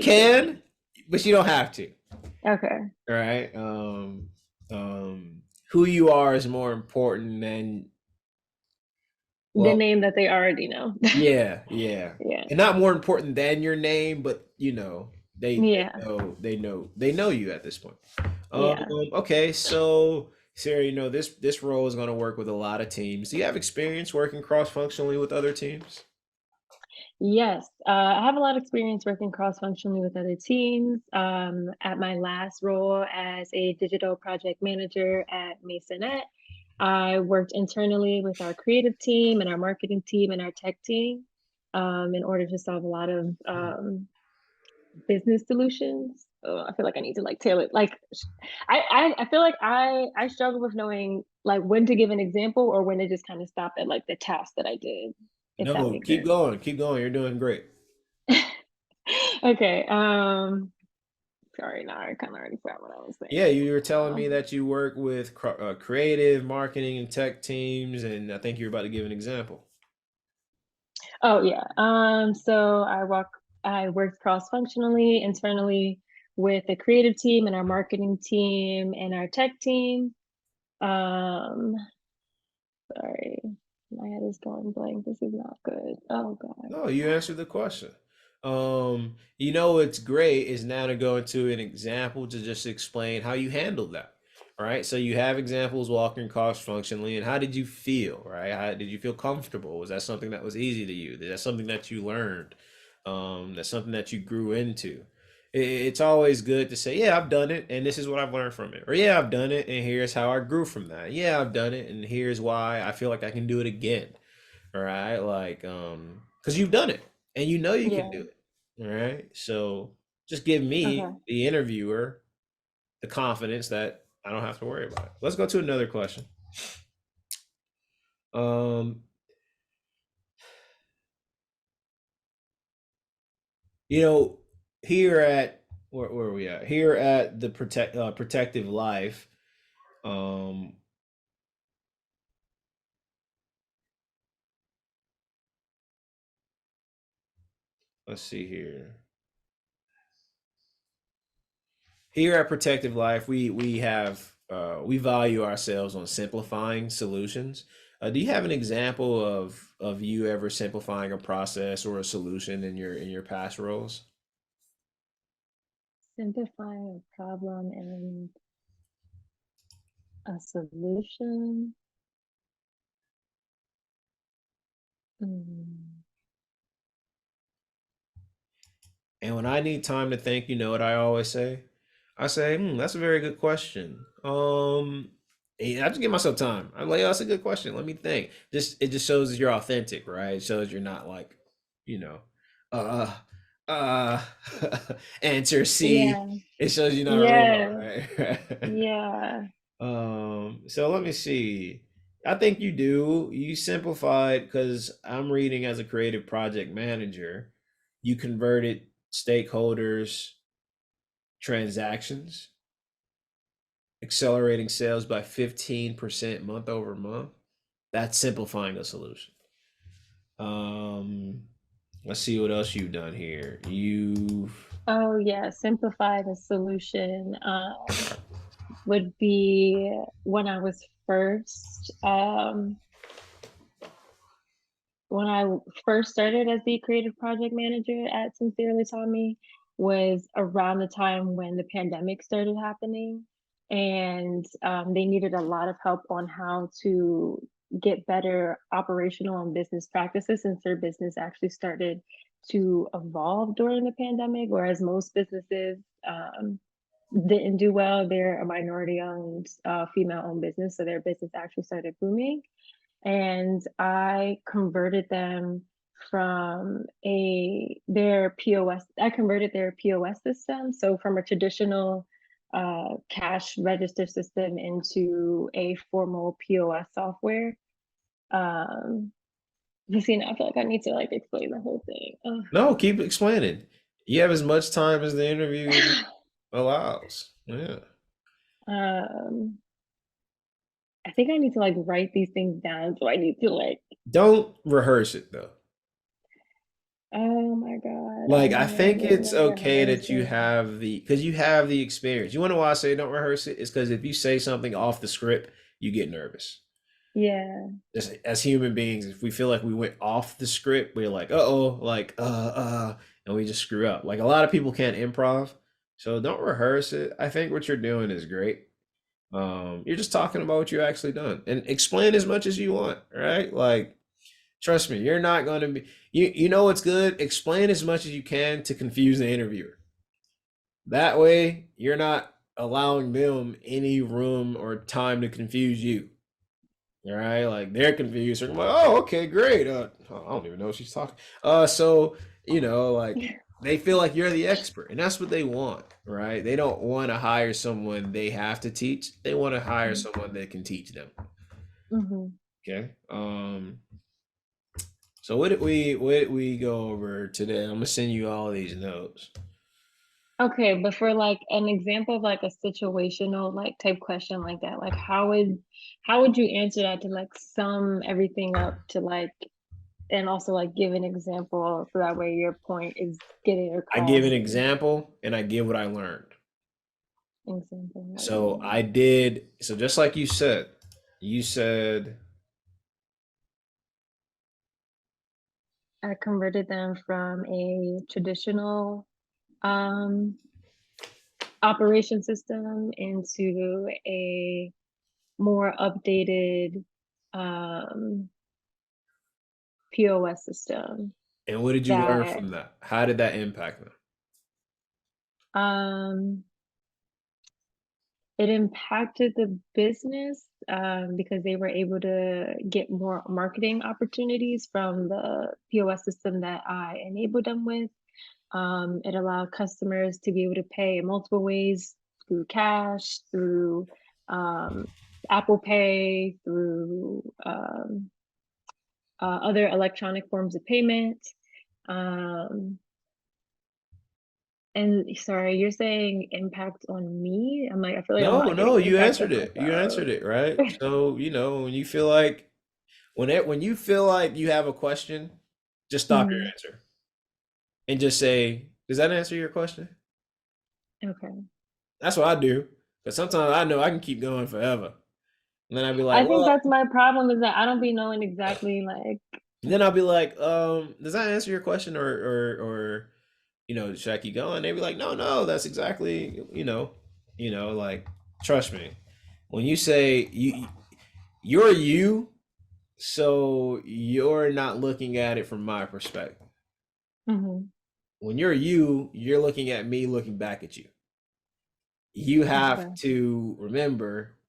can, but you don't have to. Okay. All right. Who you are is more important than, The well, name that they already know. yeah, yeah, Yeah. and not more important than your name, but Yeah. they know you at this point. Um, Yeah. okay, so Sarah, this role is going to work with a lot of teams. Do you have experience working cross functionally with other teams? Yes, I have a lot of experience working cross-functionally with other teams. At my last role as a digital project manager at Masonette, I worked internally with our creative team and our marketing team and our tech team in order to solve a lot of business solutions. I feel like I need to like tailor it. Like, I feel like I struggle with knowing like when to give an example or when to just kind of stop at like the task that I did, if that No, makes sense. keep going. You're doing great. Okay. Sorry, now I kind of already forgot what I was Yeah, saying. you were telling me Um, that you work with creative, marketing, and tech teams, and I think you're about to give an example. oh yeah. So I worked cross-functionally internally with the creative team and our marketing team and our tech team. Um, Sorry, my head is going blank. This is not good. Oh God. No, you answered the question. What's great is now to go into an example to just explain how you handled that. All right. So you have examples walking cross functionally, and how did you feel? Right? How did you feel comfortable? Was that something that was easy to you? Is that something that you learned? That's something that you grew into. It's always good to say, yeah, I've done it, and this is what I've learned from it. Or yeah, I've done it, and here's how I grew from that. Yeah, I've done it, and here's why I feel like I can do it again. All right, like because you've done it and you know you can do Yeah. it. All right, so just give me, Okay. the interviewer, the confidence that I don't have to worry about it. Let's go to another question. Um, you know, here at where are we at? Here at the protective life. Um, let's see here. Here at Protective Life, we value ourselves on simplifying solutions. Do you have an example of you ever simplifying a process or a solution in your past roles? Simplifying a problem and a solution. Mm. And when I need time to think, you know what I always say? I say, that's a very good question. I just give myself time. I'm like, oh, that's a good question. Let me think. Just it just shows that you're authentic, right? It shows you're not like, you know, uh, uh, answer C. Yeah. It shows you're not a robot, Yeah. right? Yeah. So let me see. I think you do. You simplified because I'm reading as a creative project manager. You converted stakeholders' transactions, accelerating sales by 15% month over month. That's simplifying a solution. Um, let's see what else you've done here. You've Oh yeah. Simplify the solution. Would be when I was when I first started as the creative project manager at Sincerely Tommy was around the time when the pandemic started happening, and they needed a lot of help on how to get better operational and business practices since their business actually started to evolve during the pandemic, whereas most businesses didn't do well. They're a minority owned, female owned business, so their business actually started booming, and I converted them from a their POS. I converted their POS system, so from a traditional cash register system into a formal POS software. Um, I feel like I need to like explain the whole thing. no, keep explaining. You have as much time as the interview allows. Yeah. um, I think I need to like write these things down. So I need to like Don't rehearse it though. Oh my God, I Like, I think never it's even okay rehearsed that you it. have because you have the experience. You want to know why I say don't rehearse it? It's because if you say something off the script, you get nervous. Yeah. Just as human beings, if we feel like we went off the script, we're like, uh-oh, like, and we just screw up. Like a lot of people can't improv, so don't rehearse it. I think what you're doing is great. You're just talking about what you actually done and explain as much as you want, right? Like, trust me, you're not going to be, you know what's good? Explain as much as you can to confuse the interviewer. That way, you're not allowing them any room or time to confuse you. All right, like they're confused. They're like, "Oh, okay, great. I don't even know what she's talking." So like they feel like you're the expert, and that's what they want, right? They don't want to hire someone they have to teach. They want to hire someone that can teach them. Mm-hmm. Okay. So what did we go over today? I'm gonna send you all these notes. Okay, but for like an example of like a situational like type question like that, like how would you answer that to like sum everything up to like and also like give an example so that way your point is getting I give across an and example, and I give what I learned. example what you So I learned. did. So just like you said, you said. I converted them from a traditional um operation system into a more updated um POS system And what did you learn that from that? How did that impact them? um it impacted the business because they were able to get more marketing opportunities from the POS system that I enabled them with. It allowed customers to be able to pay in multiple ways through cash, through um, Apple Pay, through other electronic forms of payment. Um, and sorry, you're saying impact on me? I'm like, I feel like I'm No, not no, getting you impact answered on it. You answered myself. it, right? So, when you feel like when you feel like you have a question, just stop your Mhm. answer and just say, "Does that answer your question?" Okay. That's what I do. Because sometimes I know I can keep going forever. And then I'd be like, I think well, that's my problem is that I don't be knowing exactly like then I'll be like, does that answer your question or should I keep going? They'd be like, no, no, that's exactly, like trust me. When you say you're you, so you're not looking at it from my perspective. mhm, When you're you, you're looking at me looking back at you. You have okay. to remember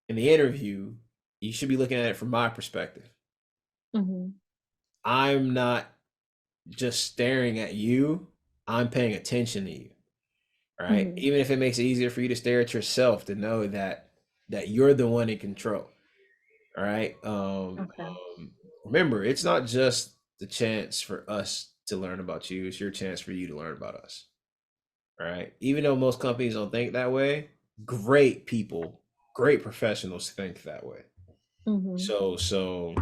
in the interview, you should be looking at it from my perspective. Mhm, I'm not just staring at you, I'm paying attention to you, right? mhm, Even if it makes it easier for you to stare at yourself to know that you're the one in control. All right. okay. Remember, it's not just the chance for us to learn about you, it's your chance for you to learn about us. All right. Even though most companies don't think that way, great people, great professionals think that way. Mhm, So,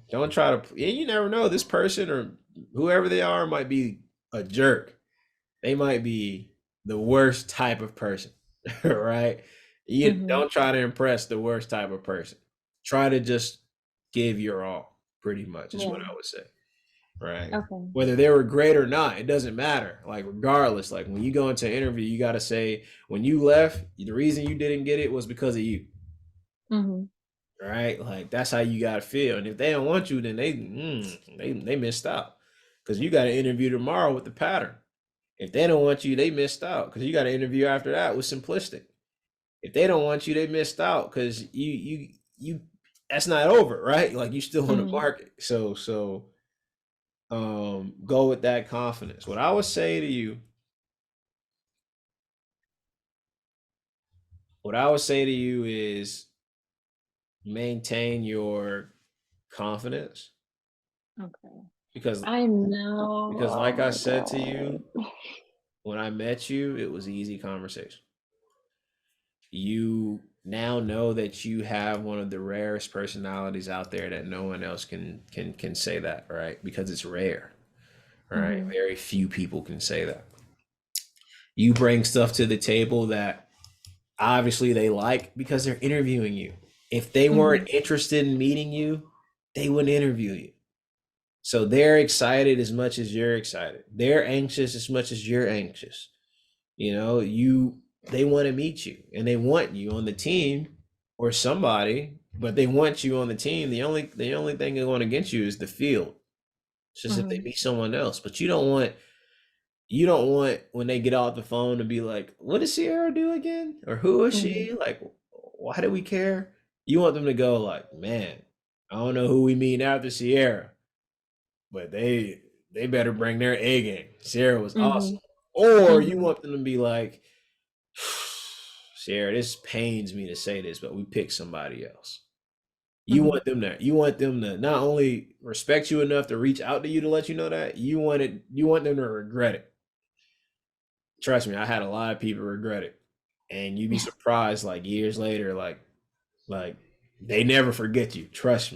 don't try to, you never know, this person or whoever they are might be a jerk. They might be the worst type of person, right? You mhm. don't try to impress the worst type of person. Try to just give your all, pretty much, is what Yeah, I would say, right? okay. Whether they were great or not, it doesn't matter. Like, regardless, like when you go into an interview, you got to say, when you left, the reason you didn't get it was because of you, Mhm, right? Like, that's how you got to feel. And if they don't want you, then they missed out because you got to interview tomorrow with the pattern. If they don't want you, they missed out because you got to interview after that with simplistic. If they don't want you, they missed out because you that's not over, right? Like you still on the mhm. market. Go with that confidence. What I would say to you is maintain your confidence Okay. because I know. Oh like I my said to you God. when I met you, it was easy conversation. You now know that you have one of the rarest personalities out there that no one else can say that, right? Because it's rare. All right. Mhm. Very few people can say that. You bring stuff to the table that obviously they like because they're interviewing you. If they weren't Mhm. interested in meeting you, they wouldn't interview you. So they're excited as much as you're excited. They're anxious as much as you're anxious. You know, they want to meet you and they want you on the team or somebody, but they want you on the team. The only thing going against you is the field. It's just if they Mhm. meet someone else. But you don't want when they get off the phone to be like, what does Sierra do again? Or who is Mhm. she? Like, why do we care? You want them to go like, man, I don't know who we meet after Sierra, but they better bring their A game. Sierra was awesome. Mhm. Or you Mhm. want them to be like, Sierra, this pains me to say this, but we picked somebody else. Mhm. You want them to not only respect you enough to reach out to you to let you know that, you want them to regret it. Trust me, I had a lot of people regret it. And you'd be surprised like years later, like they never forget you. Trust me.